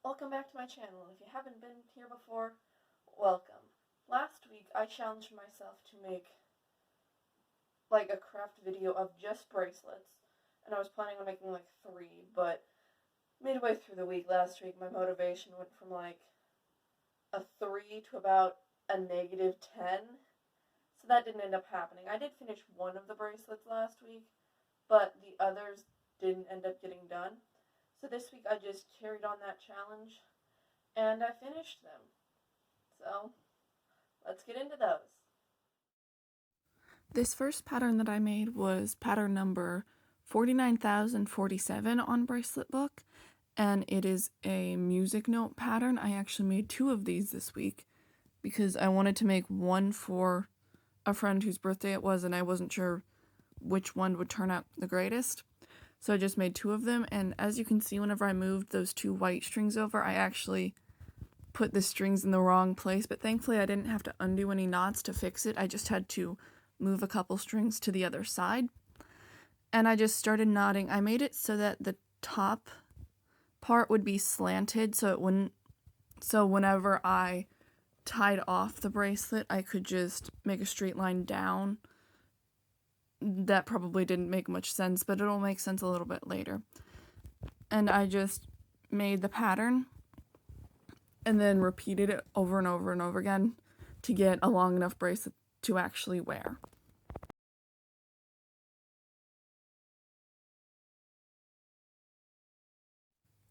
Welcome back to my channel. If you haven't been here before, welcome. Last week I challenged myself to make like a craft video of just bracelets, and I was planning on making like 3, but midway through the week last week my motivation went from like a 3 to about a -10, so that didn't end up happening. I did finish one of the bracelets last week, but the others didn't end up getting done. So this week I just carried on that challenge and I finished them. So let's get into those. This first pattern that I made was pattern number 49,047 on Bracelet Book, and it is a music note pattern. I actually made 2 of these this week because I wanted to make one for a friend whose birthday it was, and I wasn't sure which one would turn out the greatest. So I just made 2 of them, and as you can see, whenever I moved those 2 white strings over, I actually put the strings in the wrong place, but thankfully I didn't have to undo any knots to fix it. I just had to move a couple strings to the other side, and I just started knotting. I made it so that the top part would be slanted, so whenever I tied off the bracelet, I could just make a straight line down. That probably didn't make much sense, but it'll make sense a little bit later. And I just made the pattern and then repeated it over and over and over again to get a long enough bracelet to actually wear.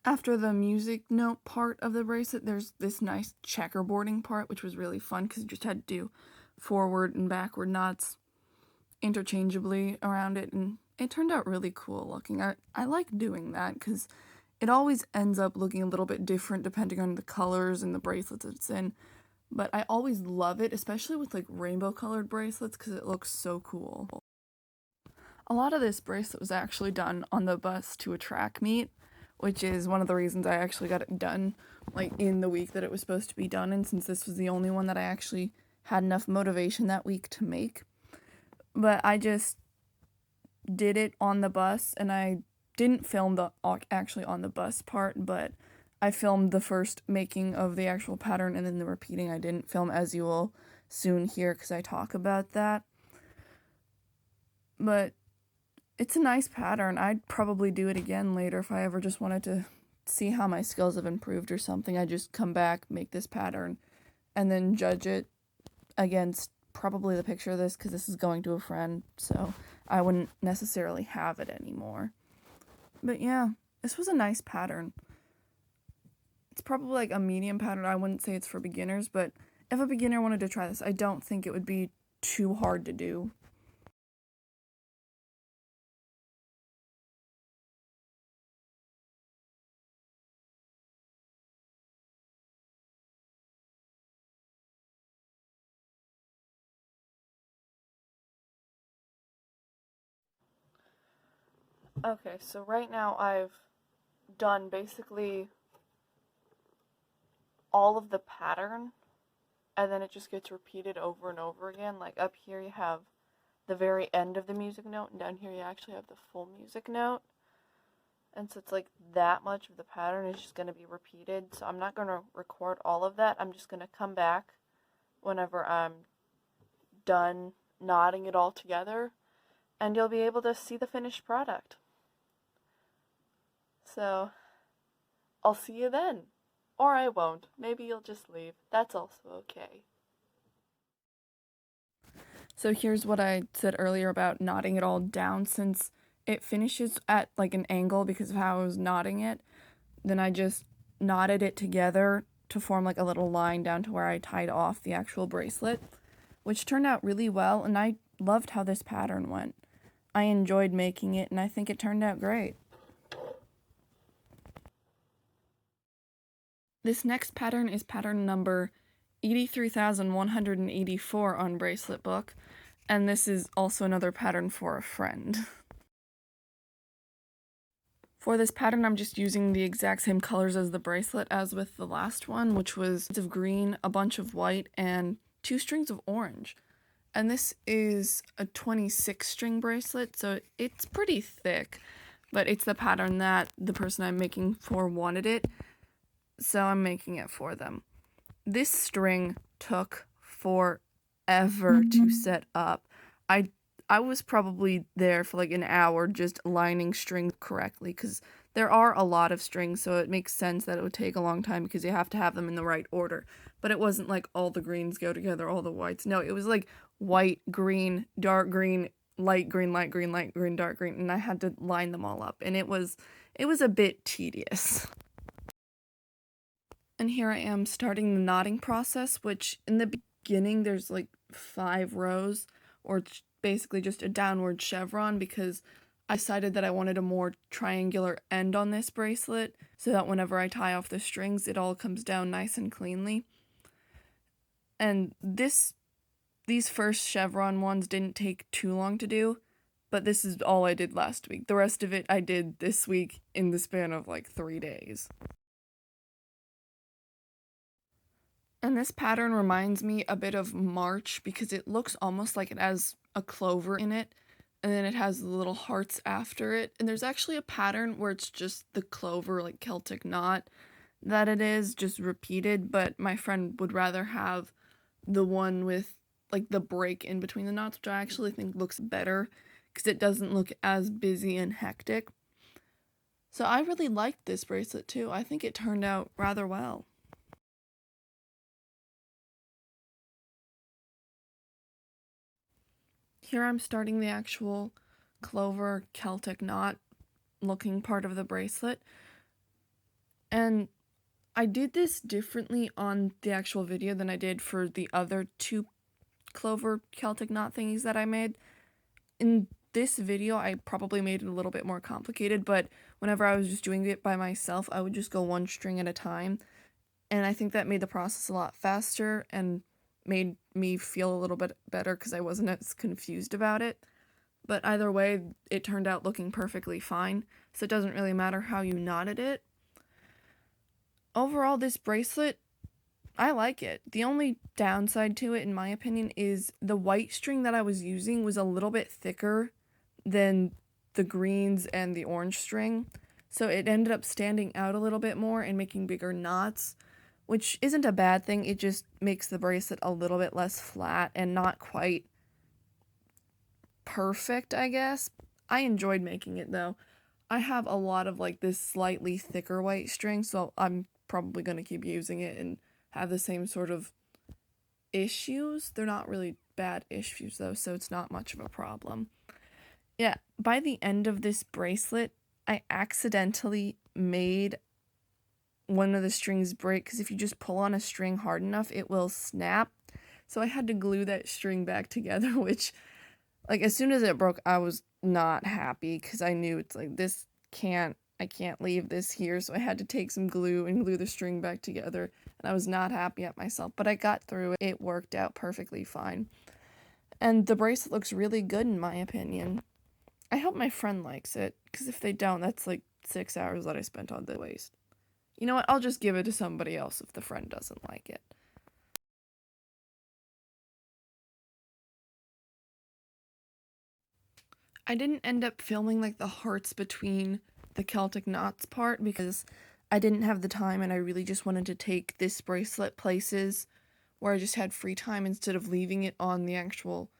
After the music note part of the bracelet, there's this nice checkerboarding part, which was really fun because you just had to do forward and backward knots interchangeably around it, and it turned out really cool looking. I like doing that because it always ends up looking a little bit different depending on the colors and the bracelets it's in, but I always love it, especially with like rainbow colored bracelets, because it looks so cool. A lot of this bracelet was actually done on the bus to a track meet, which is one of the reasons I actually got it done like in the week that it was supposed to be done, and since this was the only one that I actually had enough motivation that week to make. But I just did it on the bus, and I didn't film the actually on the bus part, but I filmed the first making of the actual pattern, and then the repeating I didn't film, as you will soon hear because I talk about that. But it's a nice pattern. I'd probably do it again later if I ever just wanted to see how my skills have improved or something. I just come back, make this pattern, and then judge it against probably the picture of this, because this is going to a friend, so I wouldn't necessarily have it anymore. But yeah, this was a nice pattern. It's probably like a medium pattern. I wouldn't say it's for beginners, but if a beginner wanted to try this, I don't think it would be too hard to do. Okay, so right now I've done basically all of the pattern, and then it just gets repeated over and over again. Like up here you have the very end of the music note, and down here you actually have the full music note. And so it's like that much of the pattern is just going to be repeated. So I'm not going to record all of that. I'm just going to come back whenever I'm done knotting it all together, and you'll be able to see the finished product. So I'll see you then. Or I won't. Maybe you'll just leave. That's also okay. So here's what I said earlier about knotting it all down. Since it finishes at like an angle because of how I was knotting it, then I just knotted it together to form like a little line down to where I tied off the actual bracelet, which turned out really well, and I loved how this pattern went. I enjoyed making it, and I think it turned out great. This next pattern is pattern number 83,184 on Bracelet Book, and this is also another pattern for a friend. For this pattern, I'm just using the exact same colors as the bracelet as with the last one, which was of green, a bunch of white, and 2 strings of orange. And this is a 26 string bracelet, so it's pretty thick, but it's the pattern that the person I'm making for wanted it. so I'm making it for them. This string took forever to set up. I was probably there for like an hour just lining strings correctly because there are a lot of strings, so it makes sense that it would take a long time because you have to have them in the right order. But it wasn't like all the greens go together, all the whites. No, it was like white, green, dark green, light green, light green, light green, dark green, and I had to line them all up, and it was a bit tedious. And here I am starting the knotting process, which in the beginning there's like 5 rows, or basically just a downward chevron, because I decided that I wanted a more triangular end on this bracelet so that whenever I tie off the strings it all comes down nice and cleanly. And these first chevron ones didn't take too long to do, but this is all I did last week. The rest of it I did this week in the span of like 3 days. And this pattern reminds me a bit of March because it looks almost like it has a clover in it, and then it has the little hearts after it. And there's actually a pattern where it's just the clover, like Celtic knot, that it is just repeated, but my friend would rather have the one with like the break in between the knots, which I actually think looks better because it doesn't look as busy and hectic. So I really liked this bracelet too. I think it turned out rather well. Here I'm starting the actual clover Celtic knot looking part of the bracelet. And I did this differently on the actual video than I did for the other 2 clover Celtic knot thingies that I made. In this video, I probably made it a little bit more complicated, but whenever I was just doing it by myself, I would just go 1 string at a time. And I think that made the process a lot faster and made me feel a little bit better because I wasn't as confused about it. But either way, it turned out looking perfectly fine, so it doesn't really matter how you knotted it. Overall, this bracelet, I like it. The only downside to it, in my opinion, is the white string that I was using was a little bit thicker than the greens and the orange string, so it ended up standing out a little bit more and making bigger knots, which isn't a bad thing. It just makes the bracelet a little bit less flat and not quite perfect, I guess. I enjoyed making it though. I have a lot of like this slightly thicker white string, so I'm probably going to keep using it and have the same sort of issues. They're not really bad issues though, so it's not much of a problem. Yeah, by the end of this bracelet, I accidentally made one of the strings break because if you just pull on a string hard enough, it will snap. So I had to glue that string back together, which, like, as soon as it broke, I was not happy because I knew it's like, I can't leave this here. So I had to take some glue and glue the string back together. And I was not happy at myself, but I got through it. It worked out perfectly fine. And the bracelet looks really good in my opinion. I hope my friend likes it, because if they don't, that's like 6 hours that I spent on the waste. You know what? I'll just give it to somebody else if the friend doesn't like it. I didn't end up filming like the hearts between the Celtic knots part because I didn't have the time and I really just wanted to take this bracelet places where I just had free time instead of leaving it on the actual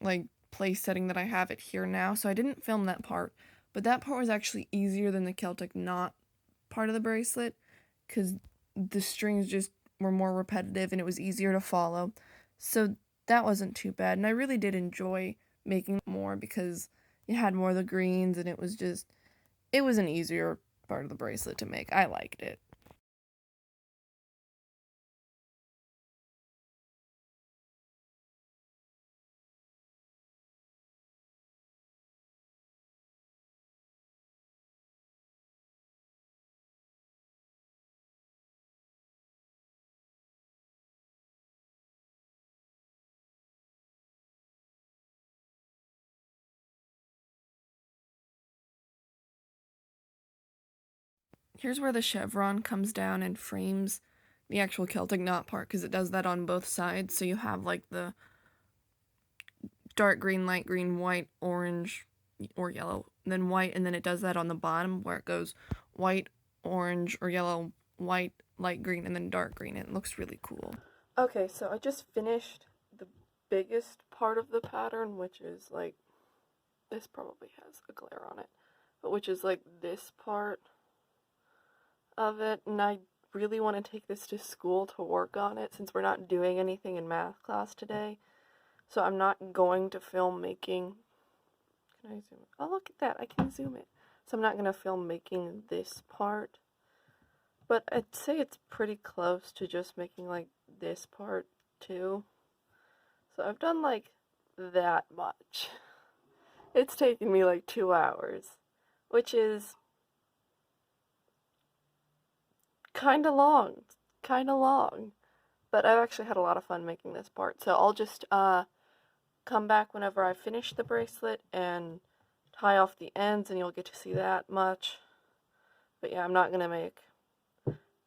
like place setting that I have it here now. So I didn't film that part, but that part was actually easier than the Celtic knot part of the bracelet because the strings just were more repetitive and it was easier to follow. So that wasn't too bad, and I really did enjoy making more because it had more of the greens and it was an easier part of the bracelet to make. I liked it. Here's where the chevron comes down and frames the actual Celtic knot part because it does that on both sides. So you have like the dark green, light green, white, orange, or yellow, then white, and then it does that on the bottom where it goes white, orange, or yellow, white, light green, and then dark green. And it looks really cool. Okay, so I just finished the biggest part of the pattern, which is like, this probably has a glare on it, but which is like this part of it, and I really want to take this to school to work on it since we're not doing anything in math class today. So I'm not going to film making. Can I zoom it? Oh, look at that. I can zoom it. So I'm not going to film making this part. But I'd say it's pretty close to just making like this part too. So I've done like that much. It's taken me like 2 hours, which is kind of long. But I've actually had a lot of fun making this part. So I'll just come back whenever I finish the bracelet and tie off the ends, and you'll get to see that much. But yeah, I'm not going to make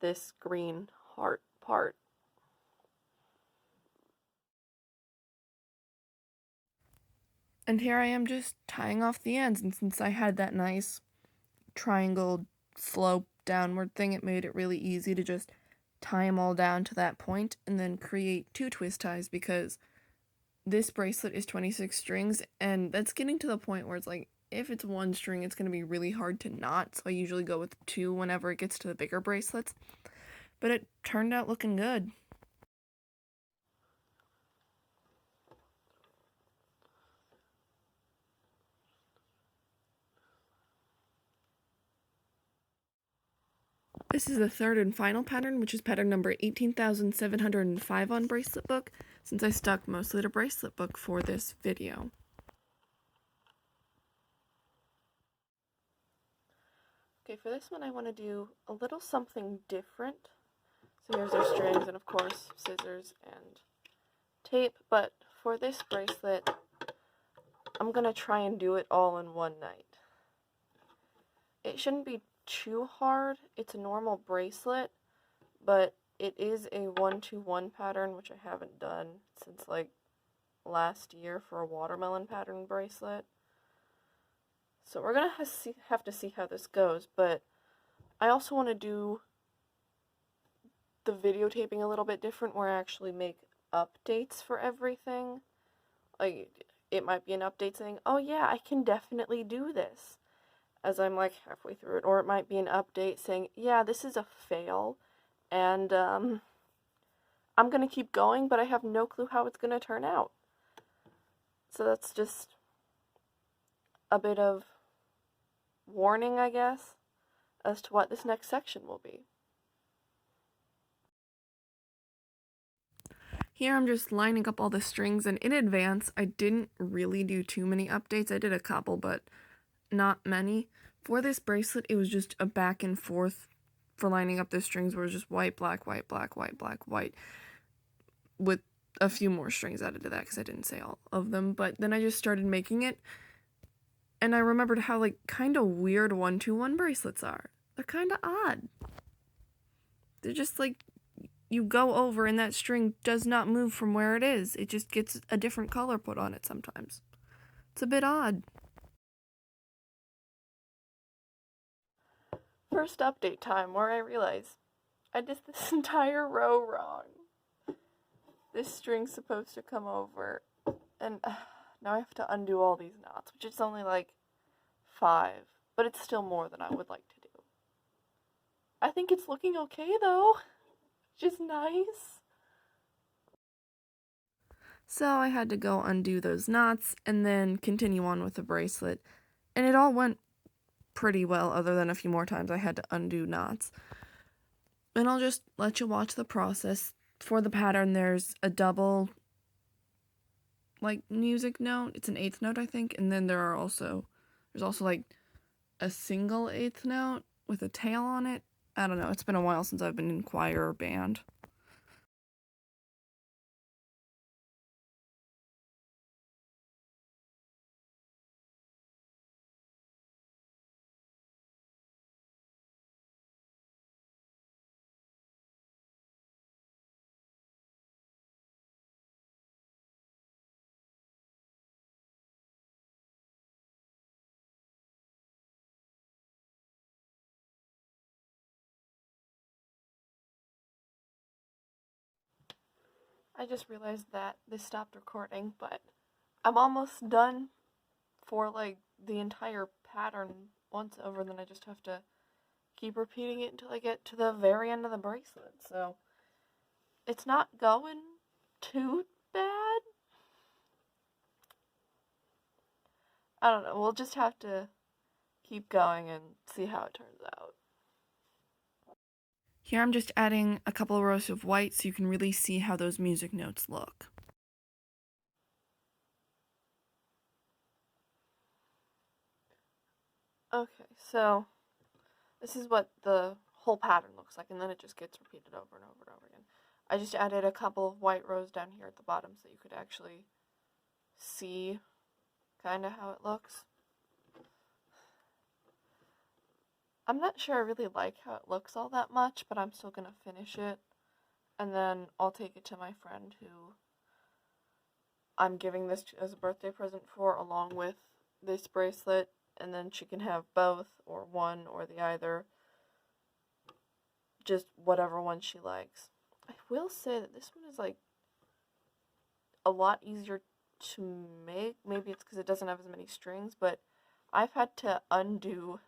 this green heart part. And here I am just tying off the ends, and since I had that nice triangle slope downward thing, it made it really easy to just tie them all down to that point and then create 2 twist ties, because this bracelet is 26 strings, and that's getting to the point where it's like, if it's 1 string, it's going to be really hard to knot, so I usually go with 2 whenever it gets to the bigger bracelets. But it turned out looking good. This is the third and final pattern, which is pattern number 18,705 on Bracelet Book, since I stuck mostly to Bracelet Book for this video. Okay, for this one I want to do a little something different. So here's our strings and of course scissors and tape, but for this bracelet I'm going to try and do it all in one night. It shouldn't be too hard. It's a normal bracelet, but it is a 1-2-1 pattern, which I haven't done since like last year for a watermelon pattern bracelet. So we're going to have to see how this goes, but I also want to do the videotaping a little bit different, where I actually make updates for everything. Like, it might be an update saying, oh yeah, I can definitely do this, as I'm like halfway through it. Or it might be an update saying, yeah, this is a fail, and I'm gonna keep going, but I have no clue how it's gonna turn out. So that's just a bit of warning, I guess, as to what this next section will be. Here I'm just lining up all the strings, and in advance I didn't really do too many updates. I did a couple, but not many. For this bracelet, it was just a back and forth for lining up the strings, where it was just white, black, white, black, white, black, white, with a few more strings added to that because I didn't say all of them. But then I just started making it, and I remembered how like kind of weird 1-2-1 bracelets are. They're kind of odd. They're just like, you go over and that string does not move from where it is. It just gets a different color put on it sometimes. It's a bit odd. First update time, where I realize I did this entire row wrong. This string's supposed to come over, and now I have to undo all these knots, which is only like 5, but it's still more than I would like to do. I think it's looking okay though, which is nice. So I had to go undo those knots and then continue on with the bracelet. And it all went pretty well, other than a few more times I had to undo knots. And I'll just let you watch the process. For the pattern, there's a double like music note. It's an eighth note, I think. And then there's also like a single eighth note with a tail on it. I don't know. It's been a while since I've been in choir or band. I just realized that this stopped recording, but I'm almost done for like the entire pattern once over, then I just have to keep repeating it until I get to the very end of the bracelet. So it's not going too bad. I don't know. We'll just have to keep going and see how it turns out. Here I'm just adding a couple of rows of white so you can really see how those music notes look. Okay, so this is what the whole pattern looks like, and then it just gets repeated over and over and over again. I just added a couple of white rows down here at the bottom so you could actually see kind of how it looks. I'm not sure I really like how it looks all that much, but I'm still going to finish it. And then I'll take it to my friend who I'm giving this as a birthday present for, along with this bracelet. And then she can have both, or one, or the other. Just whatever one she likes. I will say that this one is like a lot easier to make. Maybe it's because it doesn't have as many strings, but I've had to undo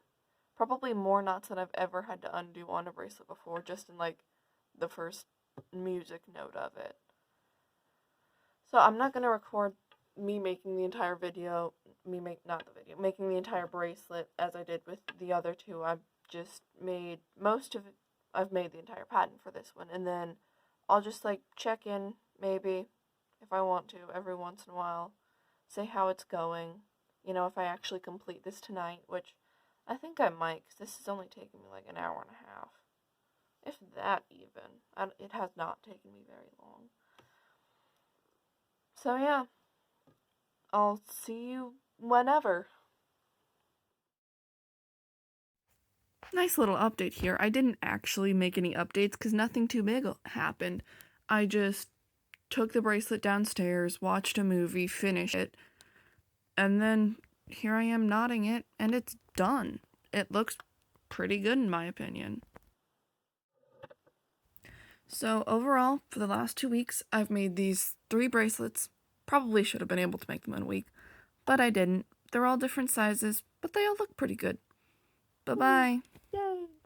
probably more knots than I've ever had to undo on a bracelet before, just in like the first music note of it. So I'm not going to record me making the entire video, making the entire bracelet as I did with the other two. I've just made I've made the entire pattern for this one, and then I'll just like check in maybe if I want to every once in a while, say how it's going, if I actually complete this tonight, which I think I might, because this has only taken me like an hour and a half, if that even. It has not taken me very long. So yeah, I'll see you whenever. Nice little update here. I didn't actually make any updates because nothing too big happened. I just took the bracelet downstairs, watched a movie, finished it, and then here I am knotting it, and it's done. It looks pretty good in my opinion. So overall, for the last 2 weeks, I've made these 3 bracelets. Probably should have been able to make them in a week, but I didn't. They're all different sizes, but they all look pretty good. Bye-bye.